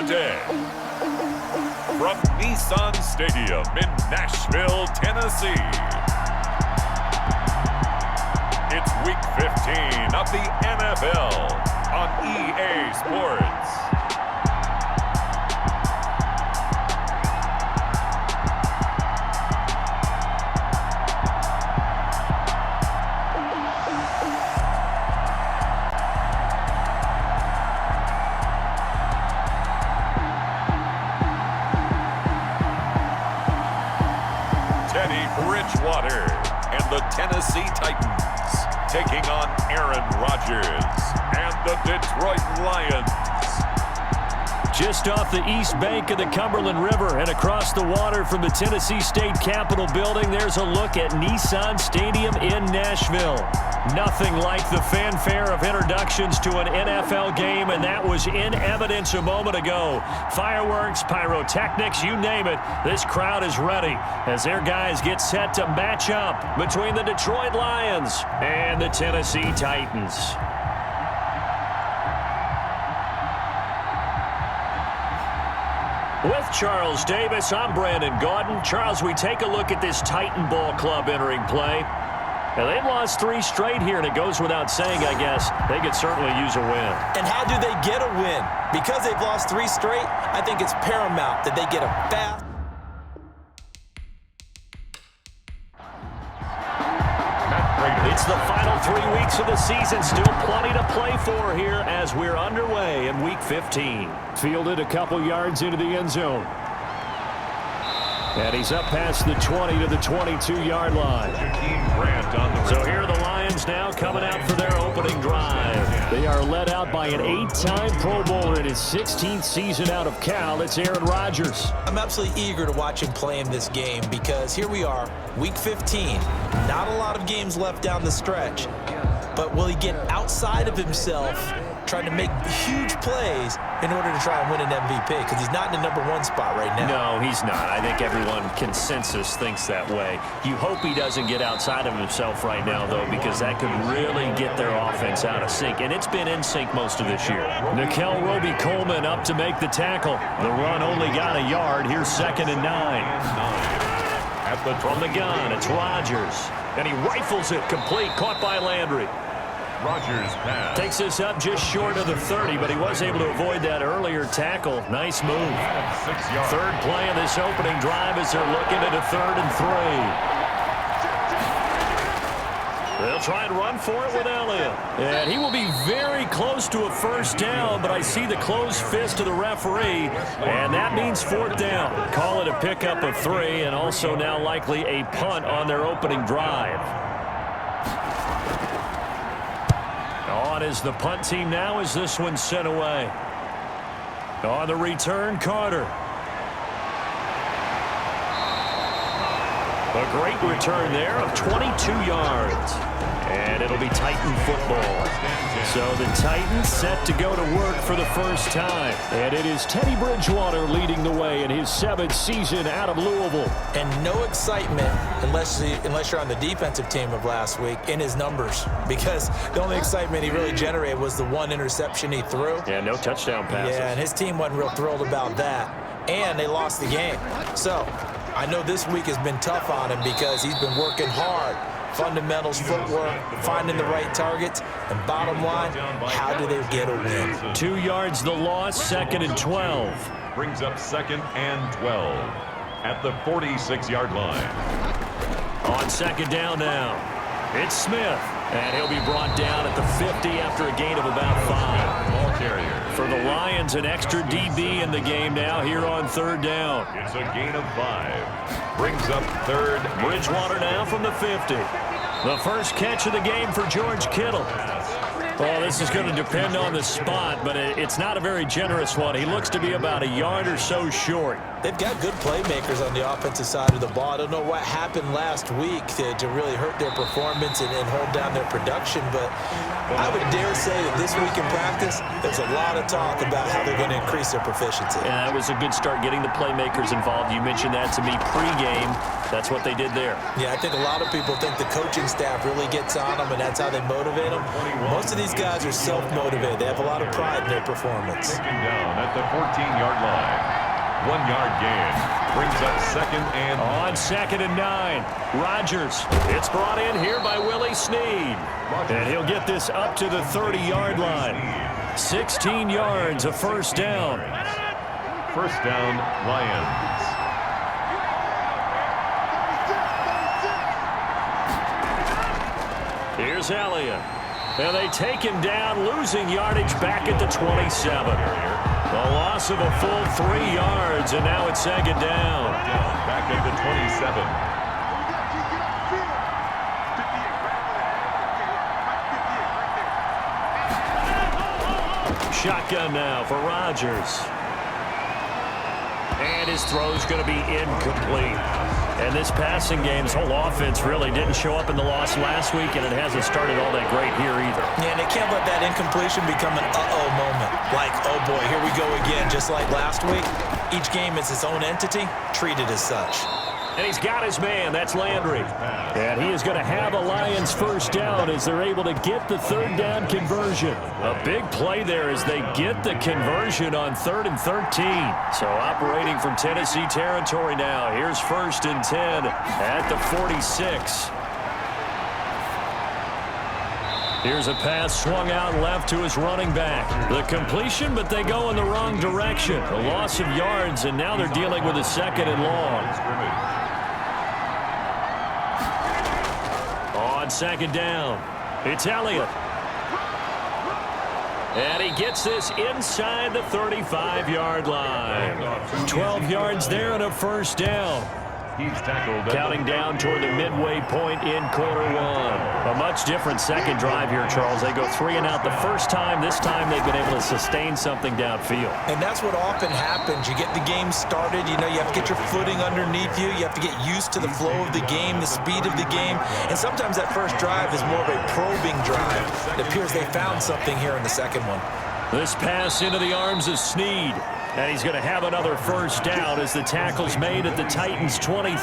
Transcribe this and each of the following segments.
day. From Nissan Stadium in Nashville, Tennessee, it's Week 15 of the NFL on EA Sports. Bridgewater and the Tennessee Titans taking on Aaron Rodgers and the Detroit Lions. Just off the east bank of the Cumberland River and across the water from the Tennessee State Capitol building, there's a look at Nissan Stadium in Nashville. Nothing like the fanfare of introductions to an NFL game, and that was in evidence a moment ago. Fireworks, pyrotechnics, you name it, this crowd is ready as their guys get set to match up between the Detroit Lions and the Tennessee Titans. With Charles Davis, I'm Brandon Gaudin. Charles, we take a look at this Titan Ball Club entering play. Now, they've lost 3 straight here, and it goes without saying, I guess, they could certainly use a win. And how do they get a win? Because they've lost 3 straight, I think it's paramount that they get a fast. It's the final 3 weeks of the season. Still plenty to play for here as we're underway in Week 15. Fielded a couple yards into the end zone. And he's up past the 20 to the 22-yard line. So here are the Lions now coming out for their opening drive. They are led out by an 8-time Pro Bowler in his 16th season out of Cal. It's Aaron Rodgers. I'm absolutely eager to watch him play in this game because here we are, Week 15. Not a lot of games left down the stretch. But will he get outside of himself trying to make huge plays in order to try and win an MVP? Because he's not in the #1 spot right now. No, he's not. I think everyone consensus thinks that way. You hope he doesn't get outside of himself right now, though, because that could really get their offense out of sync. And it's been in sync most of this year. Nickel Roby-Coleman up to make the tackle. The run only got a yard. Here's 2nd and 9. From the gun, it's Rodgers. And he rifles it complete, caught by Landry. Rodgers pass. Takes this up just short of the 30, but he was able to avoid that earlier tackle. Nice move. 6 yards. Third play of this opening drive as they're looking at a 3rd and 3. They'll try and run for it with Elliott. And he will be very close to a first down, but I see the closed fist of the referee, and that means 4th down. Call it a pickup of 3, and also now likely a punt on their opening drive. On is the punt team now as this one's sent away. On the return, Carter. A great return there of 22 yards. And it'll be Titan football. So the Titans set to go to work for the first time. And it is Teddy Bridgewater leading the way in his 7th season out of Louisville. And no excitement unless you're on the defensive team of last week in his numbers. Because the only excitement he really generated was the 1 interception he threw. Yeah, no touchdown passes. Yeah, and his team wasn't real thrilled about that. And they lost the game. So I know this week has been tough on him because he's been working hard. Fundamentals, footwork, finding the right targets, and bottom line, how do they get a win? 2 yards the loss, 2nd and 12. Brings up 2nd and 12 at the 46-yard line. On 2nd down now, it's Smith, and he'll be brought down at the 50 after a gain of about 5. Ball carrier. For the Lions, an extra DB in the game now here on 3rd down. It's a gain of 5. Brings up 3rd. Bridgewater now from the 50. The first catch of the game for George Kittle. Well, this is going to depend on the spot, but it's not a very generous one. He looks to be about a yard or so short. They've got good playmakers on the offensive side of the ball. I don't know what happened last week to really hurt their performance and hold down their production, but I would dare say that this week in practice, there's a lot of talk about how they're going to increase their proficiency. Yeah, that was a good start getting the playmakers involved. You mentioned that to me pregame. That's what they did there. Yeah, I think a lot of people think the coaching staff really gets on them, and that's how they motivate them. Most of these these guys are self-motivated. They have a lot of pride in their performance. Taken down at the 14-yard line. 1 yard gain. Brings up second and... On 2nd and 9. Rodgers. It's brought in here by Willie Snead. And he'll get this up to the 30-yard line. 16 yards, a first down. First down, Lions. Here's Elliott. And they take him down, losing yardage back at the 27. A loss of a full 3 yards, and now it's 2nd down. Back at the 27. Shotgun now for Rodgers. And his throw's going to be incomplete. And this passing game's whole offense really didn't show up in the loss last week, and it hasn't started all that great here either. Yeah, and they can't let that incompletion become an uh-oh moment. Like, oh boy, here we go again, just like last week. Each game is its own entity, treated as such. And he's got his man. That's Landry. And he is going to have a Lions first down as they're able to get the 3rd down conversion. A big play there as they get the conversion on 3rd and 13. So operating from Tennessee territory now. Here's 1st and 10 at the 46. Here's a pass swung out left to his running back. The completion, but they go in the wrong direction. A loss of yards, and now they're dealing with a 2nd and long. On 2nd down, it's Elliott. And he gets this inside the 35-yard line. 12 yards there and a first down. He's tackled. Counting down toward the midway point in quarter 1. A much different second drive here, Charles. They go 3 and out the first time. This time they've been able to sustain something downfield. And that's what often happens. You get the game started. You know, you have to get your footing underneath you. You have to get used to the flow of the game, the speed of the game. And sometimes that first drive is more of a probing drive. It appears they found something here in the second one. This pass into the arms of Snead. And he's going to have another first down as the tackle's made at the Titans' 23.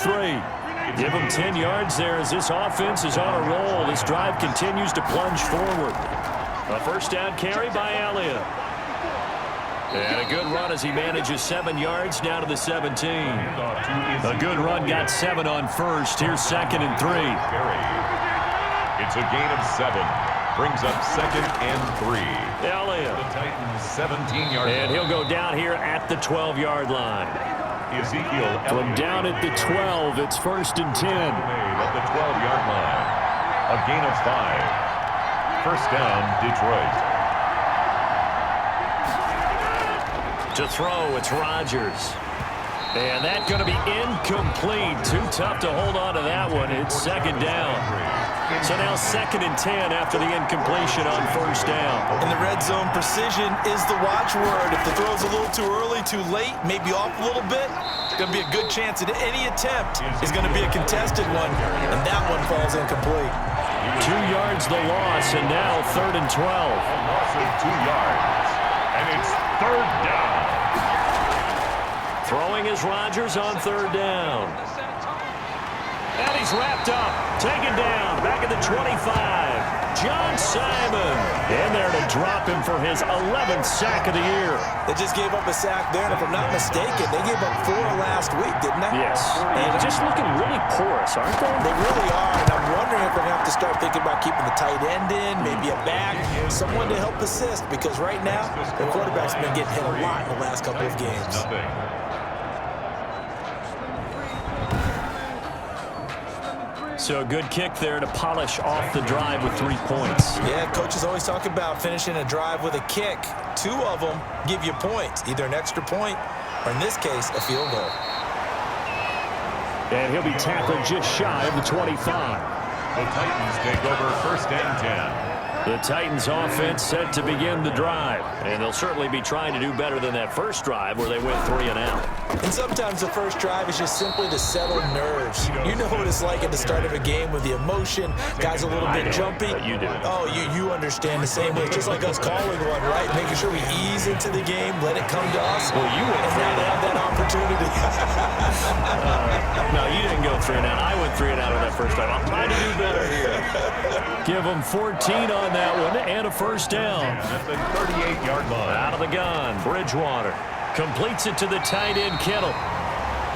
Give him 10 yards there as this offense is on a roll. This drive continues to plunge forward. A first down carry by Elliott. And a good run as he manages 7 yards down to the 17. A good run, got 7 on first. Here's 2nd and 3. It's a gain of 7. Brings up 2nd and 3. Elliott. The Titans 17-yard line. And he'll go down here at the 12-yard line. Ezekiel From down at the 12, it's 1st and 10. At the 12-yard line. A gain of 5. First down, Detroit. To throw, it's Rodgers. And that's going to be incomplete. Too tough to hold on to that one. It's 2nd down. So now 2nd and 10 after the incompletion on first down. And the red zone precision is the watchword. If the throw's a little too early, too late, maybe off a little bit, it's going to be a good chance that any attempt is going to be a contested one, and that one falls incomplete. 2 yards the loss, and now 3rd and 12. A loss of 2 yards. And it's 3rd down. Throwing is Rodgers on 3rd down. And he's wrapped up, taken down, back at the 25. John Simon in there to drop him for his 11th sack of the year. They just gave up a sack there, and if I'm not mistaken, they gave up 4 last week, didn't they? Yes, and just looking really porous, aren't they? They really are, and I'm wondering if they're going to have to start thinking about keeping the tight end in, maybe a back, someone to help assist, because right now, their quarterback's been getting hit a lot in the last couple of games. So a good kick there to polish off the drive with 3 points. Yeah, coaches always talk about finishing a drive with a kick. 2 of them give you points, either an extra point or, in this case, a field goal. And he'll be tackled just shy of the 25. The Titans take over 1st and 10. The Titans offense set to begin the drive, and they'll certainly be trying to do better than that first drive where they went 3 and out. And sometimes the first drive is just simply to settle nerves. You know what it's like at the start of a game with the emotion, guys a little bit jumpy. But you do. Oh, you understand the same way, just like us calling one, right? Making sure we ease into the game, let it come to us. Well, you went and now they have that opportunity. No, you didn't go 3 and out. I went 3 and out on that first drive. I'm trying to do better here. Give them 14 on that one and a first down. At the 38-yard line. Out of the gun, Bridgewater completes it to the tight end, Kittle.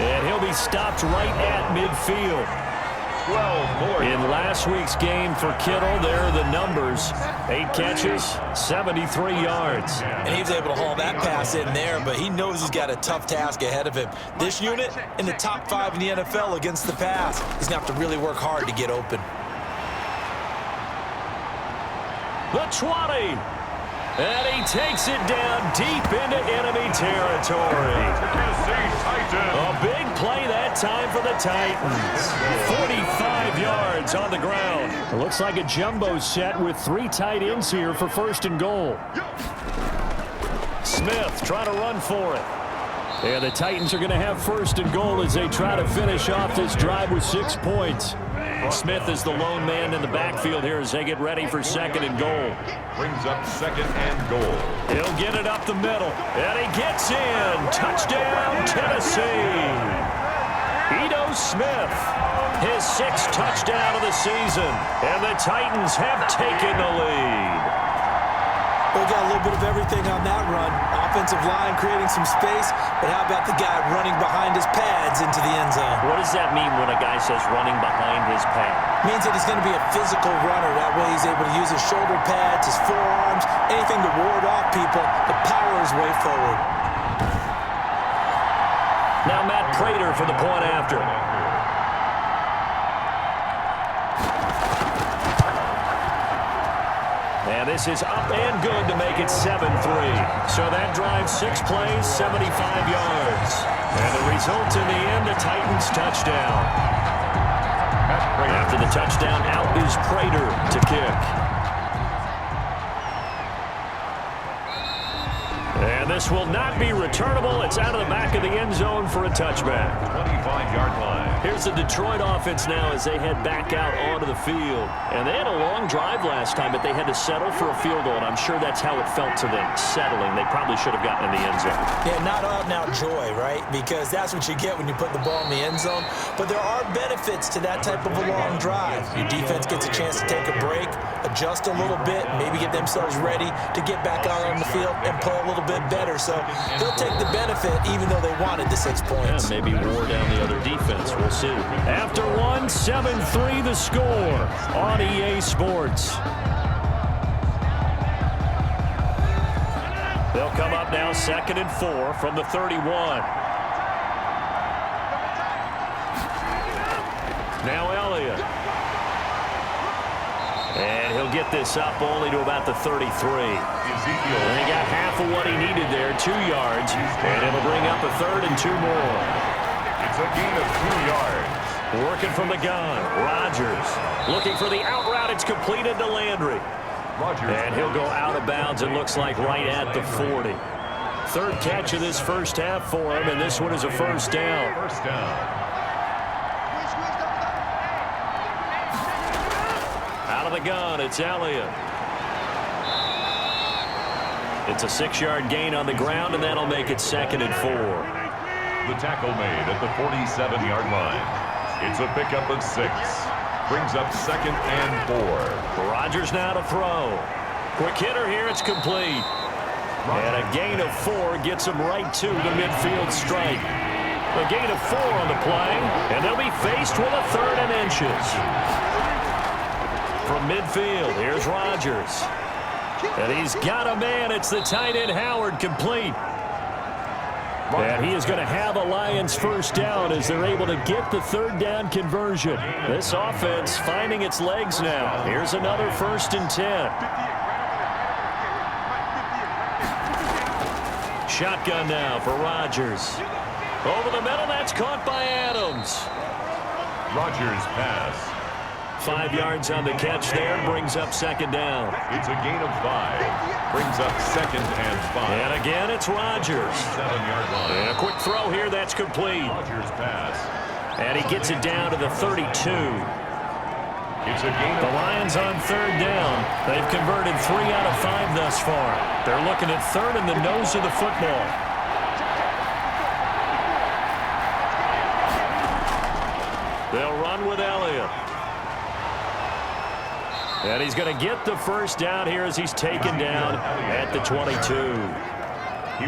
And he'll be stopped right at midfield. 12 more. In last week's game for Kittle, there are the numbers. 8 catches, 73 yards. And he was able to haul that pass in there, but he knows he's got a tough task ahead of him. This unit in the top 5 in the NFL against the pass. He's going to have to really work hard to get open. The 20. And he takes it down deep into enemy territory. A big play that time for the Titans. 45 yards on the ground. It looks like a jumbo set with 3 tight ends here for first and goal. Smith trying to run for it. And the Titans are going to have first and goal as they try to finish off this drive with 6 points. Smith is the lone man in the backfield here as they get ready for second and goal. Brings up second and goal. He'll get it up the middle, and he gets in. Touchdown, Tennessee. Ito Smith, his 6th touchdown of the season, and the Titans have taken the lead. We got a little bit of everything on that run. Offensive line creating some space, but how about the guy running behind his pads into the end zone? What does that mean when a guy says running behind his pad? Means that he's going to be a physical runner. That way he's able to use his shoulder pads, his forearms, anything to ward off people, to power his way forward. Now Matt Prater for the point after. And this is up and good to make it 7-3. So that drives 6 plays, 75 yards. And the result in the end, a Titans touchdown. After the touchdown, out is Prater to kick. And this will not be returnable. It's out of the back of the end zone for a touchback. 25-yard line. Here's the Detroit offense now as they head back out onto the field. And they had a long drive last time, but they had to settle for a field goal, and I'm sure that's how it felt to them, settling. They probably should have gotten in the end zone. Yeah, not out-and-out joy, right? Because that's what you get when you put the ball in the end zone. But there are benefits to that type of a long drive. Your defense gets a chance to take a break, adjust a little bit, maybe get themselves ready to get back out on the field and play a little bit better. So they'll take the benefit even though they wanted the 6 points. Yeah, maybe wore down the other defense. We'll see. After 1, 7-3 the score on EA Sports. They'll come up now 2nd and 4 from the 31. Now Elliott. And he'll get this up only to about the 33. And he got half of what he needed there, 2 yards. And it'll bring up a 3rd and 2 more. It's a gain of 2 yards. Working from the gun, Rodgers. Looking for the out route. It's completed to Landry. And he'll go out of bounds, it looks like, right at the 40. 3rd catch of this first half for him, and this one is a first down. First down. Out of the gun, it's Elliott. It's a 6-yard gain on the ground, and that'll make it 2nd and 4. The tackle made at the 47-yard line. It's a pickup of 6. Brings up 2nd and 4. Rodgers now to throw. Quick hitter here, it's complete. And a gain of 4 gets him right to the midfield strike. A gain of 4 on the play, and they'll be faced with a 3rd and inches. From midfield, here's Rodgers. And he's got a man. It's the tight end Howard, complete. And he is going to have a Lions first down as they're able to get the 3rd down conversion. This offense finding its legs now. Here's another 1st and 10. Shotgun now for Rodgers. Over the middle, that's caught by Adams. Rodgers pass. 5 yards on the catch there, brings up 2nd down. It's a gain of 5. Brings up 2nd and 5. And again, it's Rodgers. 7-yard line. And a quick throw here, that's complete. Rodgers pass. And he gets it down to the 32. It's a gain of The Lions on 3rd down. They've converted 3 out of 5 thus far. They're looking at 3rd in the nose of the football. They'll run with Elliott. And he's going to get the first down here as he's taken down at the 22.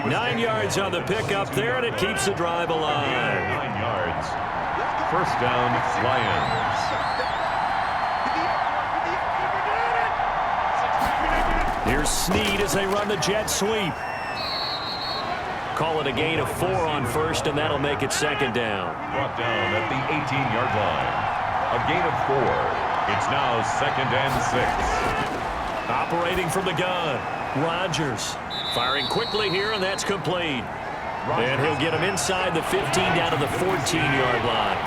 9 yards on the pickup there, and it keeps the drive alive. 9 yards. First down, Lions. Here's Snead as they run the jet sweep. Call it a gain of 4 on first, and that'll make it second down. Brought down at the 18-yard line. A gain of 4. It's now second and 6. Operating from the gun, Rodgers. Firing quickly here, and that's complete. And he'll get him inside the 15 down to the 14-yard line.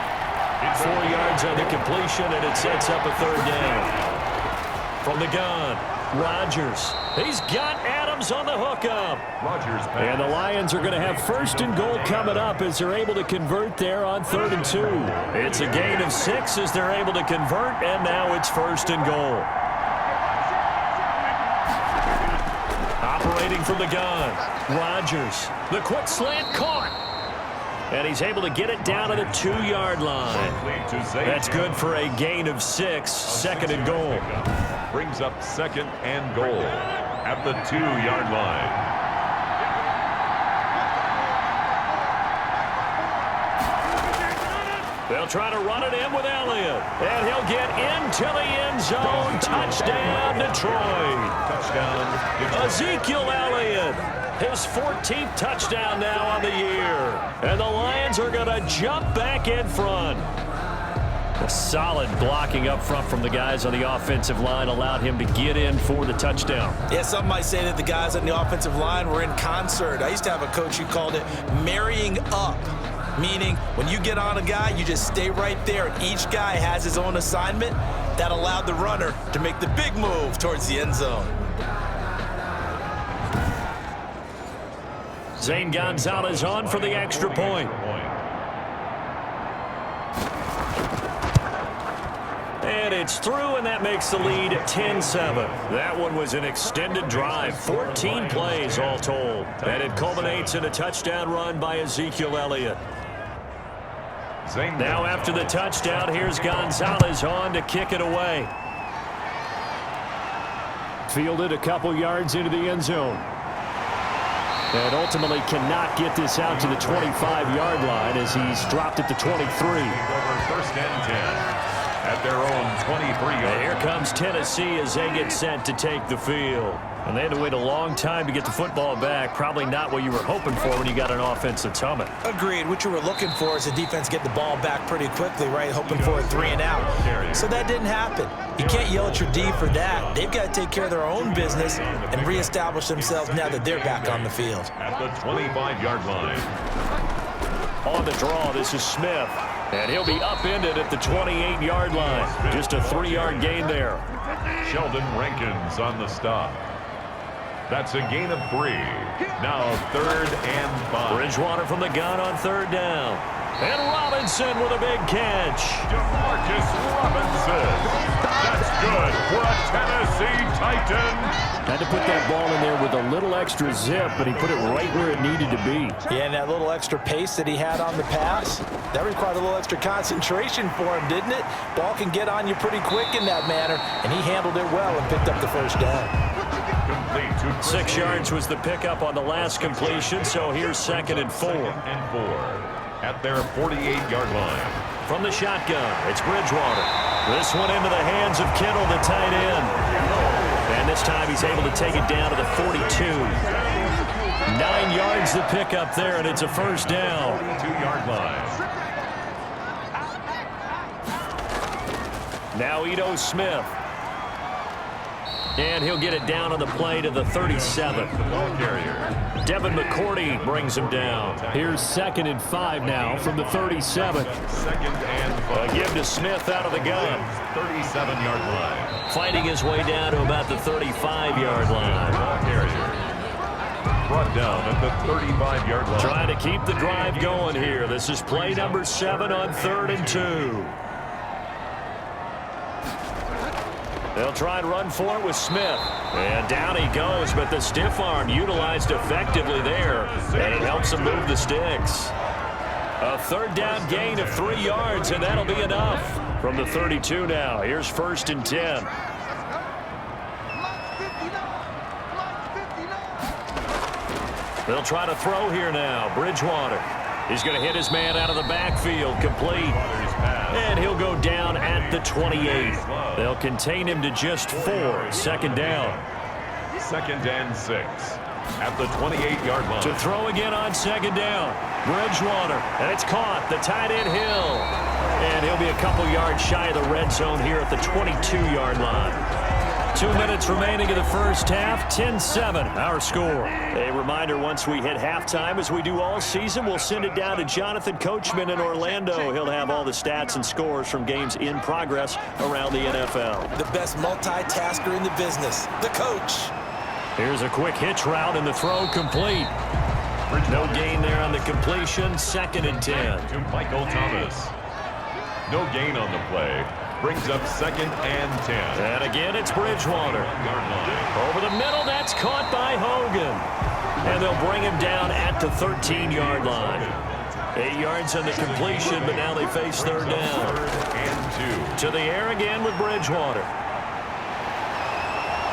4 yards on the completion, and it sets up a third down. From the gun, Rodgers. He's got Adams on the hookup. Rodgers. And the Lions are going to have first and goal coming up as they're able to convert there on 3rd and 2. It's a gain of 6 as they're able to convert, and now it's first and goal. Operating from the gun, Rodgers. The quick slant caught. And he's able to get it down to the 2-yard line. That's good for a gain of 6, second and goal. Brings up second and goal at the 2-yard line. They'll try to run it in with Elliott. And he'll get into the end zone. Touchdown, Detroit. Touchdown. Ezekiel Elliott. His 14th touchdown now on the year. And the Lions are going to jump back in front. A solid blocking up front from the guys on the offensive line allowed him to get in for the touchdown. Yeah, some might say that the guys on the offensive line were in concert. I used to have a coach who called it marrying up, meaning when you get on a guy, you just stay right there, and each guy has his own assignment. That allowed the runner to make the big move towards the end zone. Zane Gonzalez on for the extra point. And it's through, and that makes the lead 10-7. That one was an extended drive, 14 plays all told. And it culminates in a touchdown run by Ezekiel Elliott. Now after the touchdown, here's Gonzalez on to kick it away. Fielded a couple yards into the end zone. And ultimately cannot get this out to the 25-yard line as he's dropped at the 23. First and 10 at their own 23-yard. Here comes Tennessee as they get set to take the field. And they had to wait a long time to get the football back. Probably not what you were hoping for when you got an offensive summit. Agreed. What you were looking for is the defense get the ball back pretty quickly, right? Hoping for a 3 and out. So that didn't happen. You can't yell at your D for that. They've got to take care of their own business and reestablish themselves now that they're back on the field. At the 25-yard line. On the draw, this is Smith. And he'll be upended at the 28-yard line. Just a 3-yard gain there. Sheldon Rankins on the stop. That's a gain of 3. Now 3rd and 5. Bridgewater from the gun on 3rd down. And Robinson with a big catch. Demarcus Robinson. That's good for a Tennessee Titan. Had to put that ball in there with a little extra zip, but he put it right where it needed to be. Yeah, and that little extra pace that he had on the pass, that required a little extra concentration for him, didn't it? Ball can get on you pretty quick in that manner, and he handled it well and picked up the first down. 6 yards was the pickup on the last completion, so here's 2nd and 4. At their 48-yard line. From the shotgun, it's Bridgewater. This one into the hands of Kittle, the tight end. And this time he's able to take it down to the 42. 9 yards the pickup there, and it's a first down. 42-yard line. Now Ito Smith. And he'll get it down on the play to the 37. Devin McCourty brings him down. Here's 2nd and 5 now from the 37. 2nd and 5. Give to Smith out of the gun. 37-yard line. Fighting his way down to about the 35-yard line. Brought down at the 35-yard line. Trying to keep the drive going here. This is play number 7 on 3rd and 2. They'll try and run for it with Smith. And down he goes, but the stiff arm utilized effectively there. And it helps him move the sticks. A 3rd down gain of 3 yards, and that'll be enough. From the 32 now, here's 1st and 10. They'll try to throw here now. Bridgewater. He's going to hit his man out of the backfield. Complete. And he'll go down at the 28. They'll contain him to just 4. Second down. 2nd and 6. At the 28-yard line. To throw again on second down. Bridgewater. And it's caught. The tight end Hill. And he'll be a couple yards shy of the red zone here at the 22-yard line. 2 minutes remaining in the first half. 10-7, our score. A reminder, once we hit halftime, as we do all season, we'll send it down to Jonathan Coachman in Orlando. He'll have all the stats and scores from games in progress around the NFL. The best multitasker in the business, the coach. Here's a quick hitch route, and the throw complete. No gain there on the completion. 2nd and 10. To Michael Thomas. No gain on the play. Brings up 2nd and 10. And again, it's Bridgewater. Over the middle, that's caught by Hogan. And they'll bring him down at the 13-yard line. 8 yards on the completion, but now they face third down. 3rd and 2. To the air again with Bridgewater.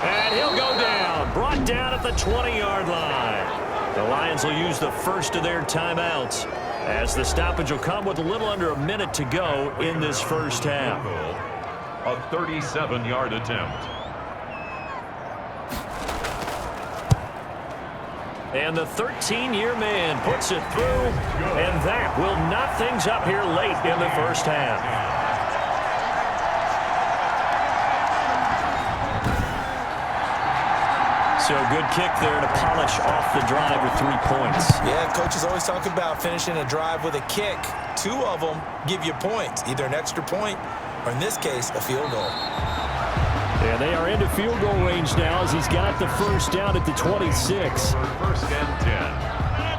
And he'll go down. Brought down at the 20-yard line. The Lions will use the first of their timeouts, as the stoppage will come with a little under a minute to go in this first half. A 37-yard attempt. And the 13-year man puts it through, and that will knot things up here late in the first half. So good kick there to polish off the drive with 3 points. Yeah, coaches always talk about finishing a drive with a kick. 2 of them give you points, either an extra point or, in this case, a field goal. And they are into field goal range now as he's got the first down at the 26. 1st and 10.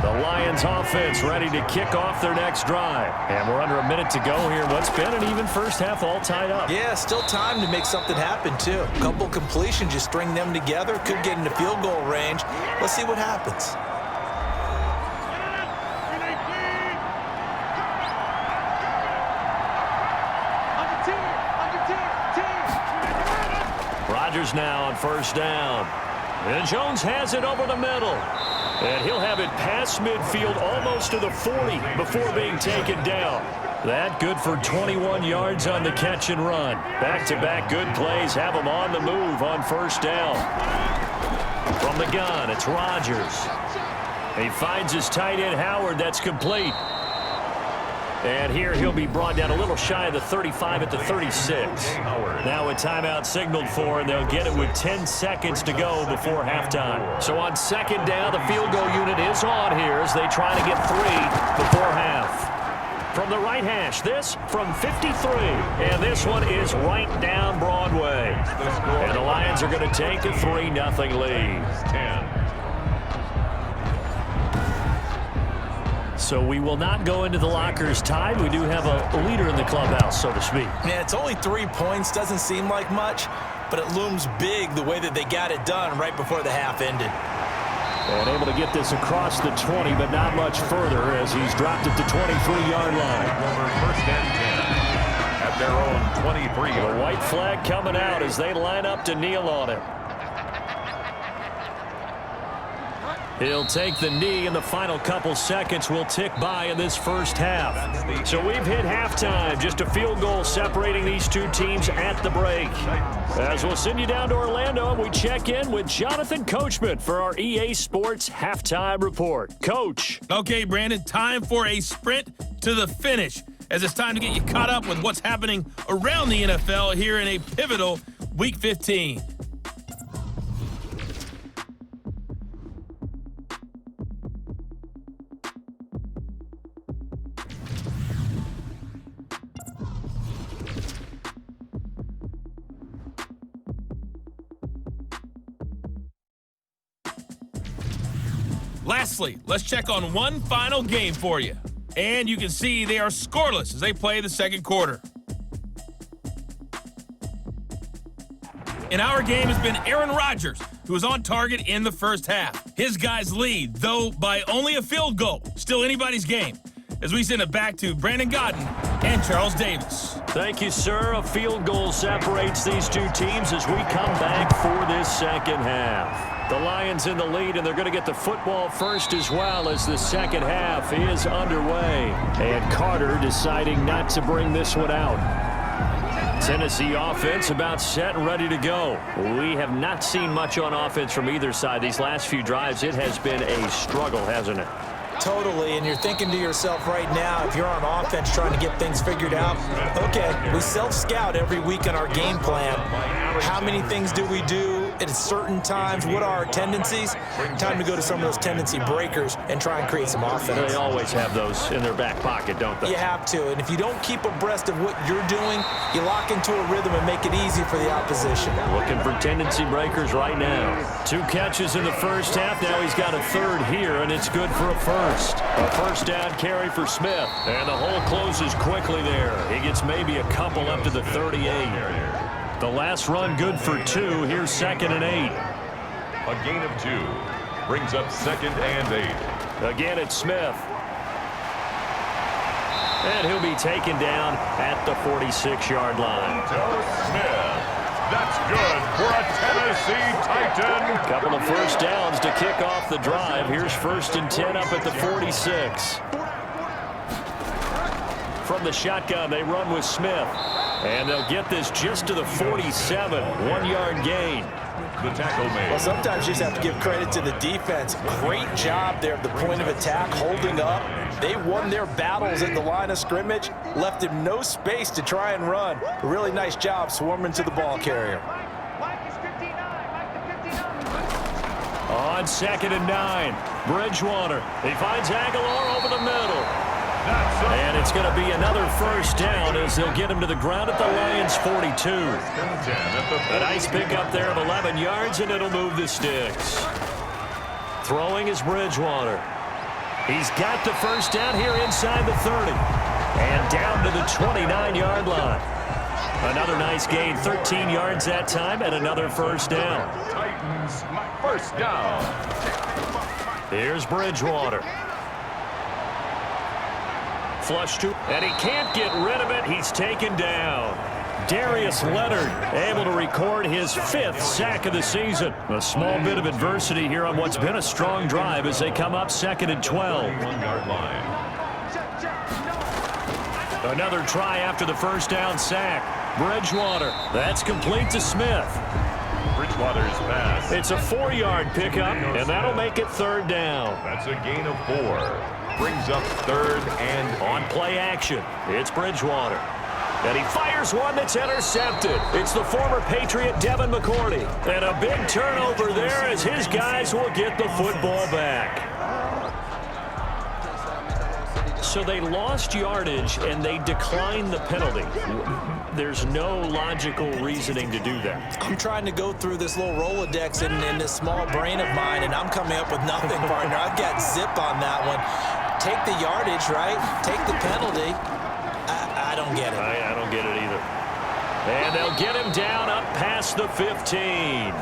The Lions offense ready to kick off their next drive. And we're under a minute to go here. What's been an even first half, all tied up. Yeah, still time to make something happen, too. A couple completions, just string them together. Could get into field goal range. Let's see what happens. Rodgers now on first down. And Jones has it over the middle. And he'll have it past midfield almost to the 40 before being taken down. That good for 21 yards on the catch and run. Back-to-back good plays have him on the move on first down. From the gun, it's Rodgers. He finds his tight end Howard. That's complete. And here he'll be brought down a little shy of the 35 at the 36. Now a timeout signaled for, and they'll get it with 10 seconds to go before halftime. So on second down, the field goal unit is on here as they try to get 3 before half. From the right hash, this from 53. And this one is right down Broadway. And the Lions are going to take a 3-0 lead. 10. So we will not go into the lockers tied. We do have a leader in the clubhouse, so to speak. Yeah, it's only 3 points. Doesn't seem like much, but it looms big the way that they got it done right before the half ended. And able to get this across the 20, but not much further as he's dropped at the 23-yard line. 1st and 10. At their own 23-yard. The white flag coming out as they line up to kneel on it. He'll take the knee, and the final couple seconds will tick by in this first half. So we've hit halftime. Just a field goal separating these two teams at the break. As we'll send you down to Orlando, and we check in with Jonathan Coachman for our EA Sports Halftime Report. Coach. Okay, Brandon, time for a sprint to the finish, as it's time to get you caught up with what's happening around the NFL here in a pivotal Week 15. Lastly, let's check on one final game for you. And you can see they are scoreless as they play the second quarter. In our game has been Aaron Rodgers, who was on target in the first half. His guys lead, though by only a field goal. Still anybody's game. As we send it back to Brandon Godden and Charles Davis. Thank you, sir. A field goal separates these two teams as we come back for this second half. The Lions in the lead, and they're going to get the football first as well as the second half is underway. And Carter deciding not to bring this one out. Tennessee offense about set and ready to go. We have not seen much on offense from either side. These last few drives, it has been a struggle, hasn't it? Totally, and you're thinking to yourself right now, if you're on offense trying to get things figured out, okay, we self-scout every week in our game plan. How many things do we do at certain times? What are our tendencies? Time to go to some of those tendency breakers and try and create some offense. They always have those in their back pocket, don't they? You have to, and if you don't keep abreast of what you're doing, you lock into a rhythm and make it easy for the opposition. Looking for tendency breakers right now. 2 catches in the first half. Now he's got a third here, and it's good for a first. A first down carry for Smith. And the hole closes quickly there. He gets maybe a couple up to the 38. The last run good for 2. Here's 2nd and 8. A gain of 2. Brings up 2nd and 8. Again, it's Smith. And he'll be taken down at the 46-yard line. Smith. That's good for a Tennessee Titan. Couple of first downs to kick off the drive. Here's 1st and 10 up at the 46. From the shotgun, they run with Smith. And they'll get this just to the 47. 1-yard gain. The tackle made. Well, sometimes you just have to give credit to the defense. Great job there at the point of attack, holding up. They won their battles at the line of scrimmage, left him no space to try and run. A really nice job swarming to the ball carrier. On 2nd and 9, Bridgewater. He finds Aguilar over the middle. And it's going to be another first down as they'll get him to the ground at the Lions' 42. A nice pickup there of 11 yards, and it'll move the sticks. Throwing is Bridgewater. He's got the first down here inside the 30. And down to the 29-yard line. Another nice gain, 13 yards that time, and another first down. Titans, first down. Here's Bridgewater. Flush to, and he can't get rid of it. He's taken down. Darius Leonard able to record his 5th sack of the season. A small bit of adversity here on what's been a strong drive as they come up 2nd and 12. 1-yard line. Another try after the first down sack. Bridgewater. That's complete to Smith. Bridgewater's pass. It's a 4-yard pickup, and that'll make it 3rd down. That's a gain of 4. Brings up 3rd and on play action. It's Bridgewater. And he fires one that's intercepted. It's the former Patriot Devin McCourty. And a big turnover there as his guys will get the football back. So they lost yardage and they declined the penalty. There's no logical reasoning to do that. I'm trying to go through this little Rolodex in this small brain of mine, and I'm coming up with nothing, partner. I've got zip on that one. Take the yardage, right? Take the penalty. I don't get it. I don't get it either. And they'll get him down up past the 15.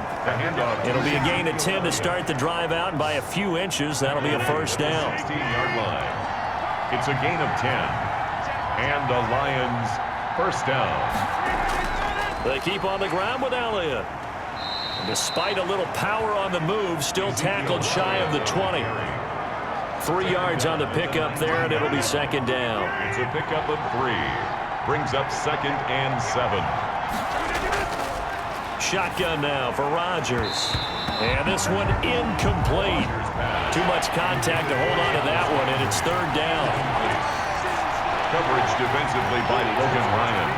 It'll be a gain of 10 to start the drive out, and by a few inches, that'll be a first down. 16-yard line. It's a gain of 10. And the Lions first down. They keep on the ground with Elliott. And despite a little power on the move, still tackled shy of the 20. 3 yards on the pickup there, and it'll be 2nd down. It's a pickup of 3. Brings up 2nd and 7. Shotgun now for Rodgers. And this one incomplete. Too much contact to hold on to that one, and it's 3rd down. Coverage defensively by Logan Ryan.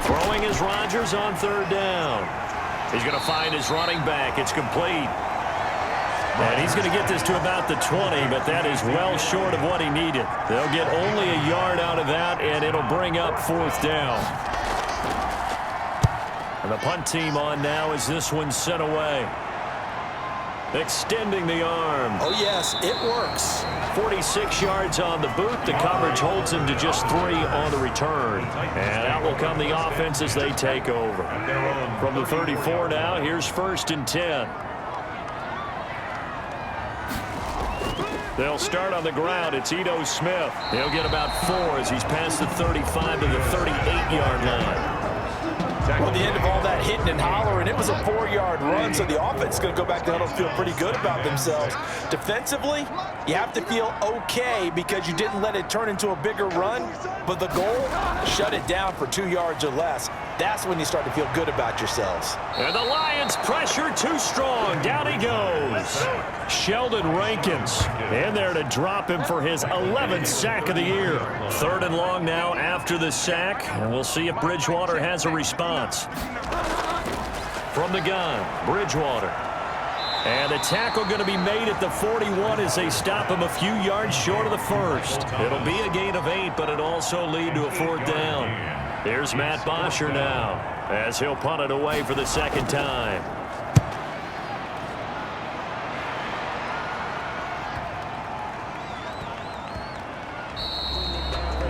Throwing is Rodgers on 3rd down. He's going to find his running back. It's complete. And he's going to get this to about the 20, but that is well short of what he needed. They'll get only a yard out of that, and it'll bring up 4th down. And the punt team on now as this one's sent away. Extending the arm. Oh, yes, it works. 46 yards on the boot. The coverage holds him to just 3 on the return. And out will come the offense as they take over. From the 34 now, here's 1st and 10. They'll start on the ground. It's Ito Smith. He'll get about 4 as he's past the 35 to the 38-yard line. Well, at the end of all that hitting and hollering, it was a 4-yard run, so the offense is going to go back to huddle and feel pretty good about themselves. Defensively, you have to feel okay because you didn't let it turn into a bigger run, but the goal, shut it down for 2 yards or less. That's when you start to feel good about yourselves. And the Lions pressure too strong. Down he goes. Sheldon Rankins in there to drop him for his 11th sack of the year. 3rd and long now after the sack, and we'll see if Bridgewater has a response. From the gun, Bridgewater. And the tackle going to be made at the 41 as they stop him a few yards short of the first. It'll be a gain of 8, but it'll also lead to a 4th down. Here's Matt Bosher now as he'll punt it away for the 2nd time.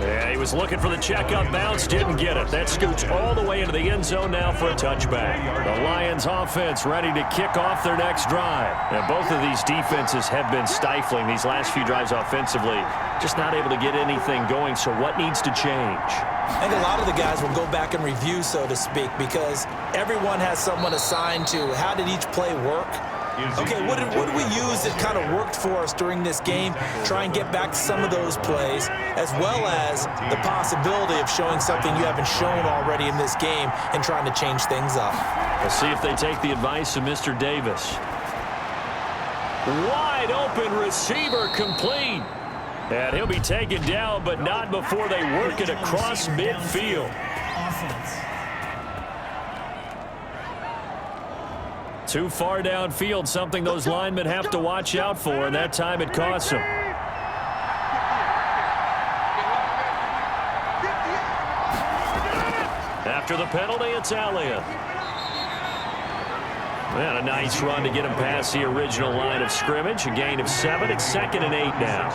Yeah, he was looking for the checkup bounce, didn't get it. That scoots all the way into the end zone now for a touchback. The Lions offense ready to kick off their next drive. And both of these defenses have been stifling these last few drives offensively. Just not able to get anything going, so what needs to change? I think a lot of the guys will go back and review, so to speak, because everyone has someone assigned to how did each play work. Okay, what did we use that kind of worked for us during this game? Try and get back to some of those plays, as well as the possibility of showing something you haven't shown already in this game and trying to change things up. We'll see if they take the advice of Mr. Davis. Wide open receiver complete. And he'll be taken down, but not before they work it across midfield. Too far downfield, something those linemen have to watch out for, and that time it costs them. After the penalty, it's Elliott. And a nice run to get him past the original line of scrimmage. A gain of 7. It's 2nd and 8 now.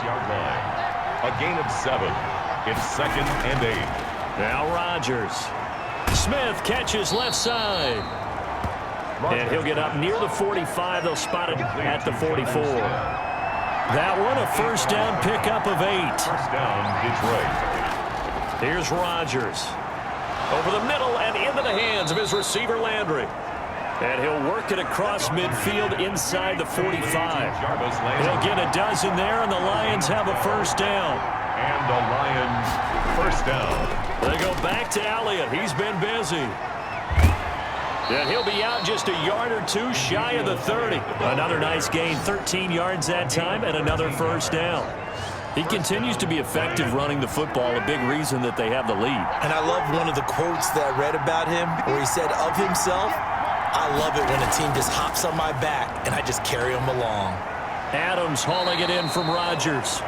A gain of 7. It's 2nd and 8. Now Rodgers. Smith catches left side. And he'll get up near the 45. They'll spot it at the 44. That one a 1st down pickup of 8. 1st down, Detroit. Here's Rodgers. Over the middle and into the hands of his receiver Landry. And he'll work it across midfield inside the 45. He'll get a dozen there, and the Lions have a 1st down. And the Lions 1st down. They go back to Elliott. He's been busy. And he'll be out just a yard or 2 shy of the 30. Another nice gain, 13 yards that time, and another 1st down. He continues to be effective running the football, a big reason that they have the lead. And I love one of the quotes that I read about him where he said of himself, I love it when a team just hops on my back and I just carry them along. Adams hauling it in from Rodgers.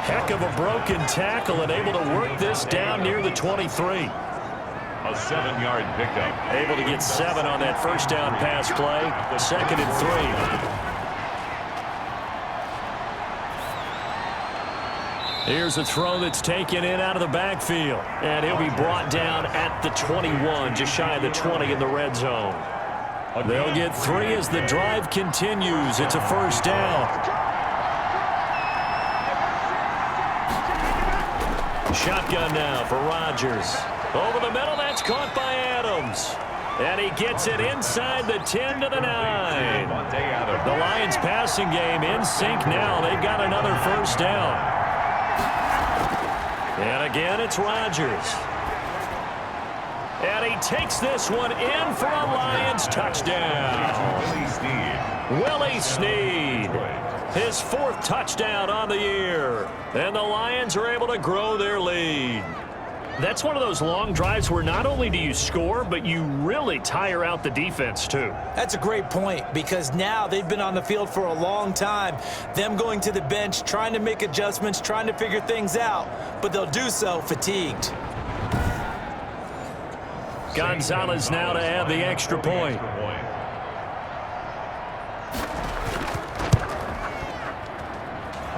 Heck of a broken tackle and able to work this down near the 23. A 7-yard pickup. Able to get 7 on that 1st down pass play. 2nd and 3. Here's a throw that's taken in out of the backfield. And he'll be brought down at the 21, just shy of the 20 in the red zone. They'll get 3 as the drive continues. It's a 1st down. Shotgun now for Rodgers. Over the middle, that's caught by Adams. And he gets it inside the 10 to the 9. The Lions passing game in sync now. They've got another 1st down. And again, it's Rodgers. And he takes this one in for a Lions touchdown. Willie Snead. His 4th touchdown on the year. And the Lions are able to grow their lead. That's one of those long drives where not only do you score, but you really tire out the defense, too. That's a great point because now they've been on the field for a long time. Them going to the bench, trying to make adjustments, trying to figure things out, but they'll do so fatigued. Gonzalez now to add the extra point.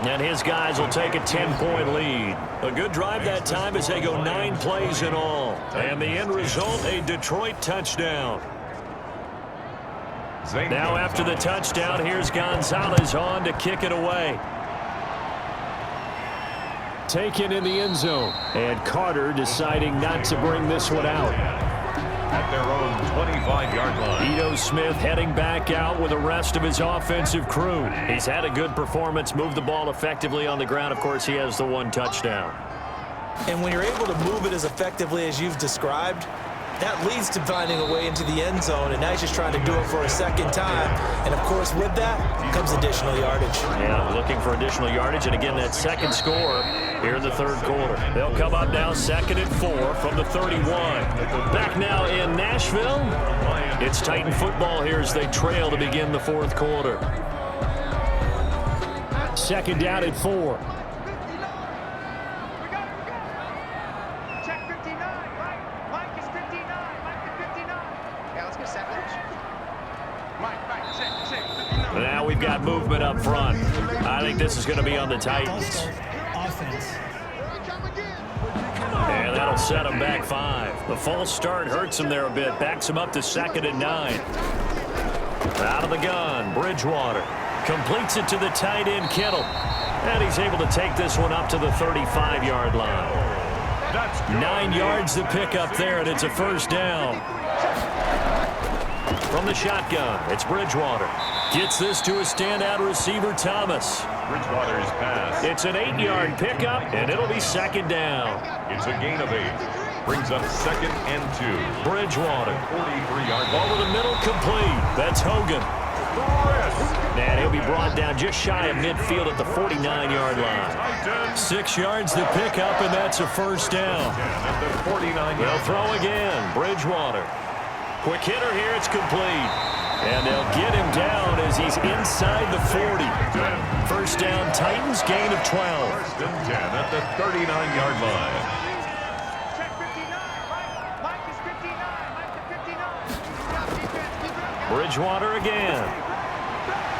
And his guys will take a 10-point lead. A good drive that time as they go 9 plays in all. And the end result, a Detroit touchdown. Now after the touchdown, here's Gonzalez on to kick it away. taken in the end zone. And Carter deciding not to bring this one out. At their own 25-yard line. Ito Smith heading back out with the rest of his offensive crew. He's had a good performance, moved the ball effectively on the ground. Of course, he has the one touchdown. And when you're able to move it as effectively as you've described, that leads to finding a way into the end zone, and now he's just trying to do it for a second time. And, of course, with that comes additional yardage. Yeah, looking for additional yardage, and again, that second score here in the third quarter. They'll come up now 2nd and 4 from the 31. Back now in Nashville. It's Titan football here as they trail to begin the fourth quarter. 2nd down and 4. Now we've got movement up front. I think this is going to be on the Titans. And that'll set them back 5. The false start hurts them there a bit. Backs them up to 2nd and 9. Out of the gun, Bridgewater. Completes it to the tight end, Kittle. And he's able to take this one up to the 35-yard line. 9 yards to pick up there, and it's a first down. From the shotgun, it's Bridgewater. Gets this to a standout receiver, Thomas. Bridgewater's pass. It's an 8-yard pickup, and it'll be 2nd down. It's a gain of 8. Brings up 2nd and 2. Bridgewater. 43-yard Ball line. to the middle, complete. That's Hogan. And he'll be brought down just shy of midfield at the 49-yard line. 6 yards to pick up, and that's a first down. At the 49-yard They'll throw again. Bridgewater. Quick hitter here. It's complete. And they'll get him down as he's inside the 40. First down, Titans, gain of 12. 1st and 10 at the 39-yard line. Bridgewater again.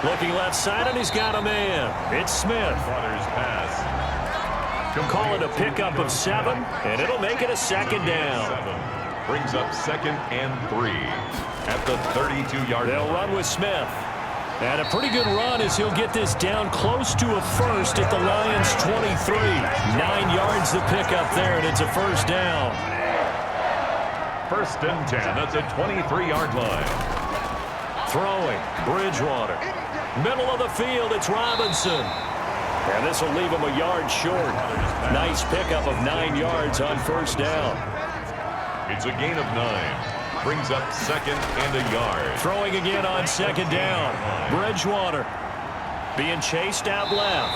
Looking left side, and he's got a man. It's Smith. Bridgewater's pass. Call it a pickup of 7, and it'll make it a 2nd down. Brings up 2nd and 3 at the 32-yard line. They'll run with Smith. And a pretty good run as he'll get this down close to a first at the Lions' 23. 9 yards to pick up there, and it's a first down. 1st and 10 at the 23-yard line. Throwing, Bridgewater. Middle of the field, it's Robinson. And this will leave him a yard short. Nice pickup of 9 yards on first down. It's a gain of 9. Brings up 2nd and a yard. Throwing again on 2nd down. Bridgewater being chased out left.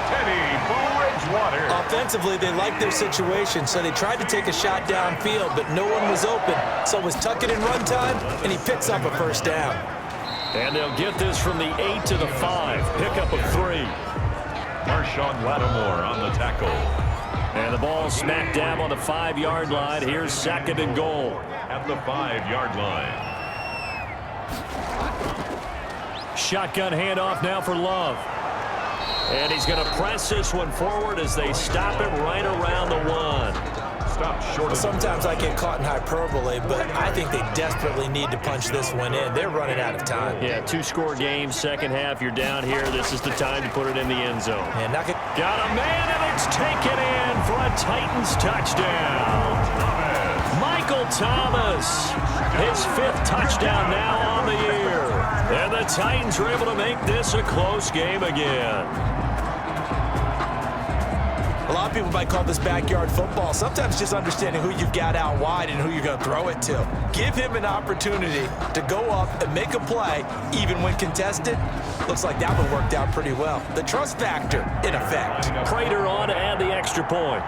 Teddy Bridgewater. Offensively, they liked their situation, so they tried to take a shot downfield, but no one was open. So it was tuck it in run time, and he picks up a first down. And they'll get this from the 8 to the 5. Pickup of 3. Marshawn Lattimore on the tackle. And the ball smack dab on the 5-yard line. Here's 2nd and goal. At the 5-yard line. Shotgun handoff now for Love. And he's going to press this one forward as they stop it right around the 1. Stopped short of Sometimes I get caught in hyperbole, but I think they desperately need to punch this one in. They're running out of time. Yeah, 2-score game, second half. You're down here. This is the time to put it in the end zone. And Got a man, and it's taken in for a Titans touchdown. Michael Thomas, his 5th touchdown now on the year. And the Titans are able to make this a close game again. A lot of people might call this backyard football. Sometimes just understanding who you've got out wide and who you're going to throw it to. Give him an opportunity to go up and make a play, even when contested. Looks like that one worked out pretty well. The trust factor, in effect. Prater on to add the extra point.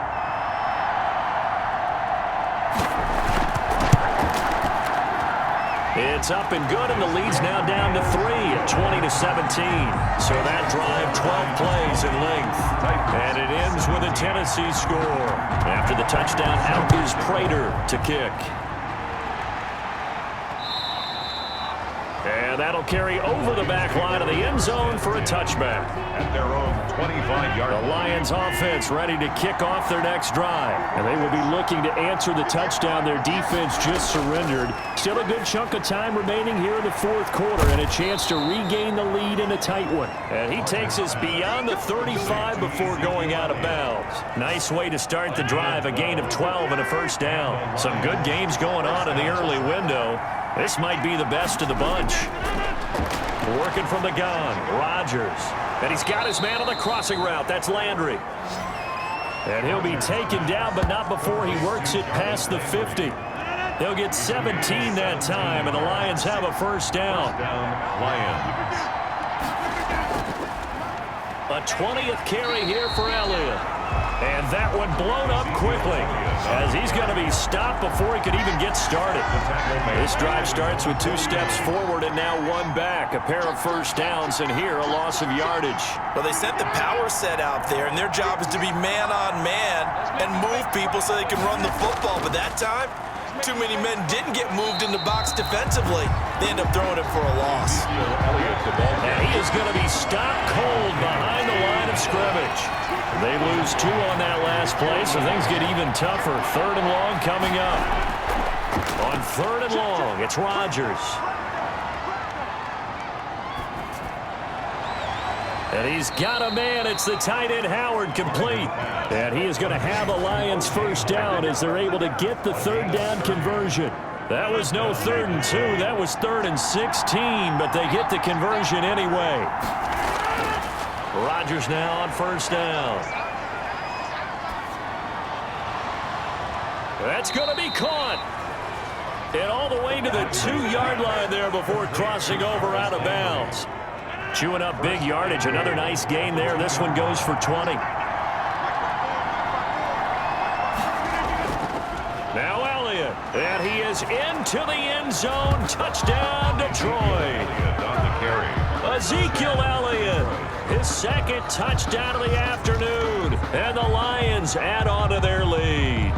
It's up and good, and the lead's now down to 3 at 20-17. So that drive, 12 plays in length. And it ends with a Tennessee score. After the touchdown, out is Prater to kick. And that'll carry over the back line of the end zone for a touchback. At their own 25-yard line. The Lions offense ready to kick off their next drive. And they will be looking to answer the touchdown their defense just surrendered. Still a good chunk of time remaining here in the fourth quarter and a chance to regain the lead in a tight one. And he takes us beyond the 35 before going out of bounds. Nice way to start the drive, a gain of 12 and a first down. Some good games going on in the early window. This might be the best of the bunch. Working from the gun, Rodgers. And he's got his man on the crossing route. That's Landry. And he'll be taken down, but not before he works it past the 50. They'll get 17 that time, and the Lions have a first down. Lions. A 20th carry here for Elliott. And that one blown up quickly as he's going to be stopped before he could even get started. This drive starts with 2 steps forward and now 1 back. A pair of first downs, and here a loss of yardage. Well, they sent the power set out there, and their job is to be man-on-man and move people so they can run the football. But that time, too many men didn't get moved in the box defensively. They end up throwing it for a loss. And he is going to be stopped cold behind the line of scrimmage. They lose 2 on that last play, so things get even tougher. 3rd and long coming up. On 3rd and long, it's Rodgers. And he's got a man. It's the tight end, Howard, complete. And he is going to have a Lions first down as they're able to get the 3rd down conversion. That was no 3rd and 2. That was 3rd and 16, but they get the conversion anyway. Rodgers now on first down. That's going to be caught. And all the way to the 2-yard line there before crossing over out of bounds. Chewing up big yardage. Another nice gain there. This one goes for 20. Now Elliott. And he is into the end zone. Touchdown, Detroit. On the carry. Ezekiel Elliott. His 2nd touchdown of the afternoon. And the Lions add on to their lead.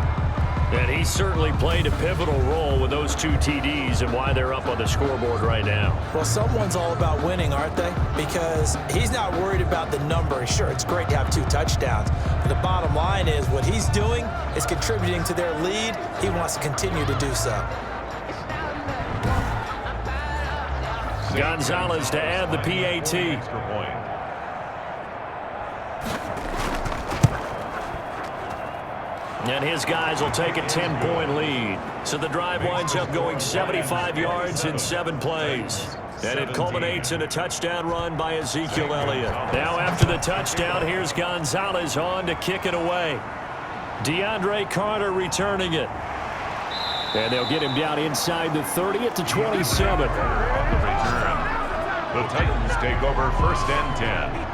And he certainly played a pivotal role with those 2 TDs and why they're up on the scoreboard right now. Well, someone's all about winning, aren't they? Because he's not worried about the number. Sure, it's great to have 2 touchdowns. But the bottom line is what he's doing is contributing to their lead. He wants to continue to do so. Gonzalez to add the PAT. And his guys will take a 10-point lead. So the drive winds up going 75 yards in 7 plays. And it culminates in a touchdown run by Ezekiel Elliott. Now after the touchdown, here's Gonzalez on to kick it away. DeAndre Carter returning it. And they'll get him down inside the 30 at the 27. The Titans take over 1st and 10.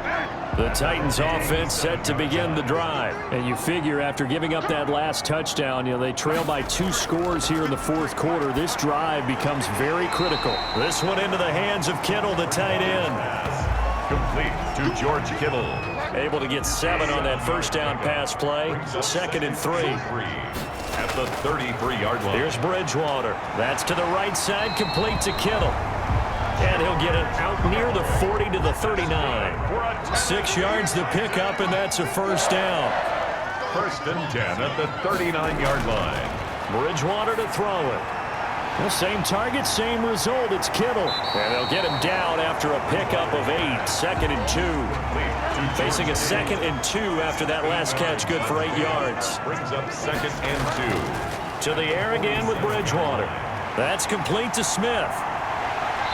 The Titans offense set to begin the drive. And you figure after giving up that last touchdown, they trail by 2 scores here in the 4th quarter. This drive becomes very critical. This one into the hands of Kittle, the tight end. Complete to George Kittle. Able to get 7 on that first down pass play. 2nd and 3. At the 33-yard line. Here's Bridgewater. That's to the right side, complete to Kittle. And he'll get it out near the 40 to the 39. 6 yards to pick up, and that's a first down. 1st and 10 at the 39-yard line. Bridgewater to throw it. The same target, same result. It's Kittle. And they'll get him down after a pickup of 8. 2nd and 2. Facing a 2nd and 2 after that last catch, good for 8 yards. Brings up 2nd and 2. To the air again with Bridgewater. That's complete to Smith.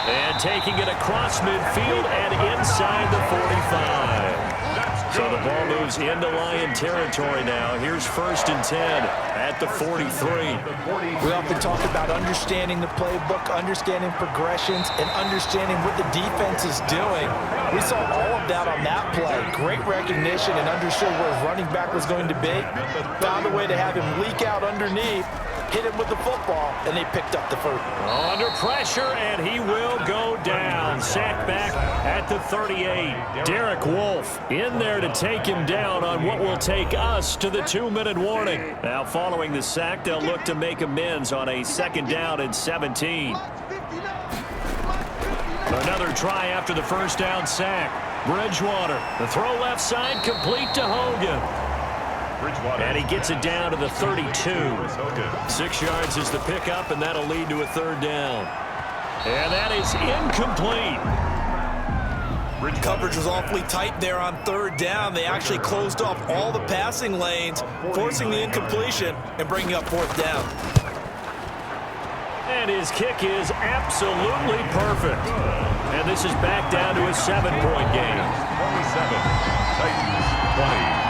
And taking it across midfield and inside the 45. So the ball moves into Lion territory now. Here's 1st and 10 at the 43. We often talk about understanding the playbook, understanding progressions, and understanding what the defense is doing. We saw all of that on that play. Great recognition and understood where his running back was going to be. Found a way to have him leak out underneath, hit him with the football, and they picked up the first. Under pressure, and he will go down. Sacked back at the 38. Derek Wolfe in there to take him down on what will take us to the 2-minute warning. Now following the sack, they'll look to make amends on a 2nd down and 17. Another try after the first down sack. Bridgewater, the throw left side, complete to Hogan. And he gets it down to the 32. 6 yards is the pickup, and that'll lead to a third down. And that is incomplete. Coverage was awfully tight there on third down. They actually closed off all the passing lanes, forcing the incompletion and bringing up fourth down. And his kick is absolutely perfect. And this is back down to a 7-point game. 27, Titans 20.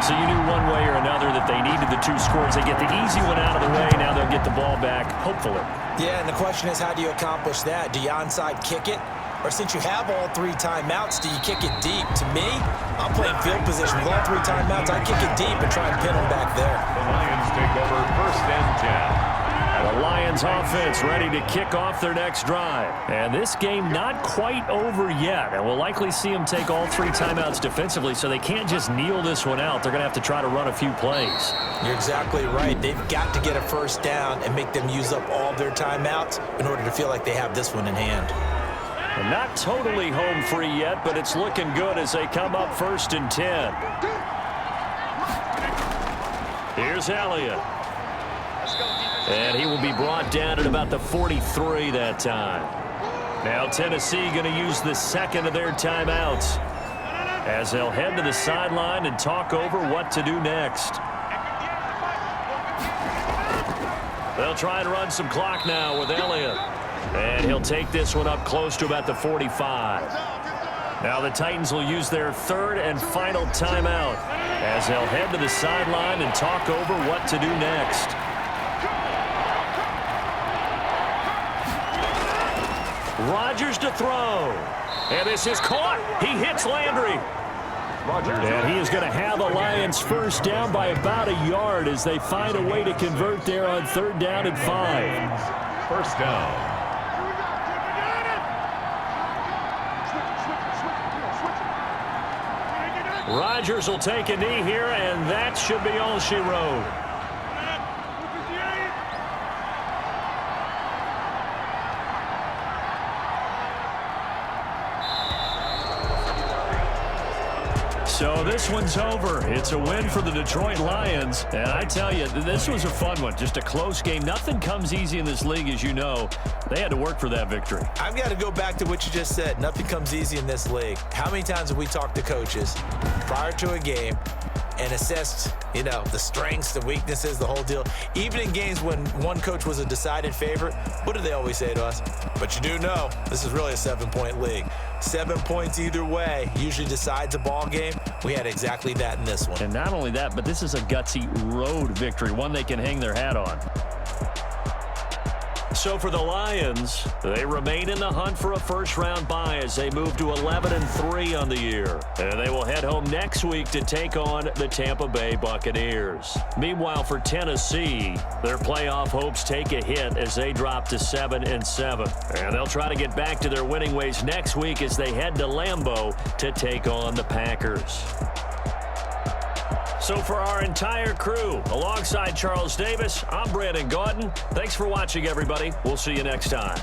So you knew one way or another that they needed the 2 scores. They get the easy one out of the way. Now they'll get the ball back, hopefully. Yeah, and the question is, how do you accomplish that? Do you onside kick it? Or since you have all 3 timeouts, do you kick it deep? To me, I'm playing field position with all 3 timeouts. I kick it deep and try and pin them back there. The Lions take over 1st and 10. The Lions offense ready to kick off their next drive. And this game not quite over yet. And we'll likely see them take all 3 timeouts defensively, so they can't just kneel this one out. They're going to have to try to run a few plays. You're exactly right. They've got to get a first down and make them use up all their timeouts in order to feel like they have this one in hand. And not totally home free yet, but it's looking good as they come up 1st and 10. Here's Elliott. And he will be brought down at about the 43 that time. Now Tennessee going to use the second of their timeouts as they'll head to the sideline and talk over what to do next. They'll try and run some clock now with Elliott. And he'll take this one up close to about the 45. Now the Titans will use their 3rd and final timeout as they'll head to the sideline and talk over what to do next. Rodgers to throw. And this is caught. He hits Landry. And he is going to have the Lions first down by about a yard as they find a way to convert there on 3rd down and 5. First down. Rodgers will take a knee here, and that should be all she wrote. So this one's over. It's a win for the Detroit Lions. And I tell you, this was a fun one. Just a close game. Nothing comes easy in this league, as you know. They had to work for that victory. I've got to go back to what you just said. Nothing comes easy in this league. How many times have we talked to coaches prior to a game and assessed, the strengths, the weaknesses, the whole deal? Even in games when one coach was a decided favorite, what do they always say to us? But you do know, this is really a 7-point league. 7 points either way usually decides a ball game. We had exactly that in this one. And not only that, but this is a gutsy road victory, one they can hang their hat on. So for the Lions, they remain in the hunt for a first-round bye as they move to 11-3 on the year. And they will head home next week to take on the Tampa Bay Buccaneers. Meanwhile, for Tennessee, their playoff hopes take a hit as they drop to 7-7. And they'll try to get back to their winning ways next week as they head to Lambeau to take on the Packers. So for our entire crew, alongside Charles Davis, I'm Brandon Gaudin. Thanks for watching, everybody. We'll see you next time.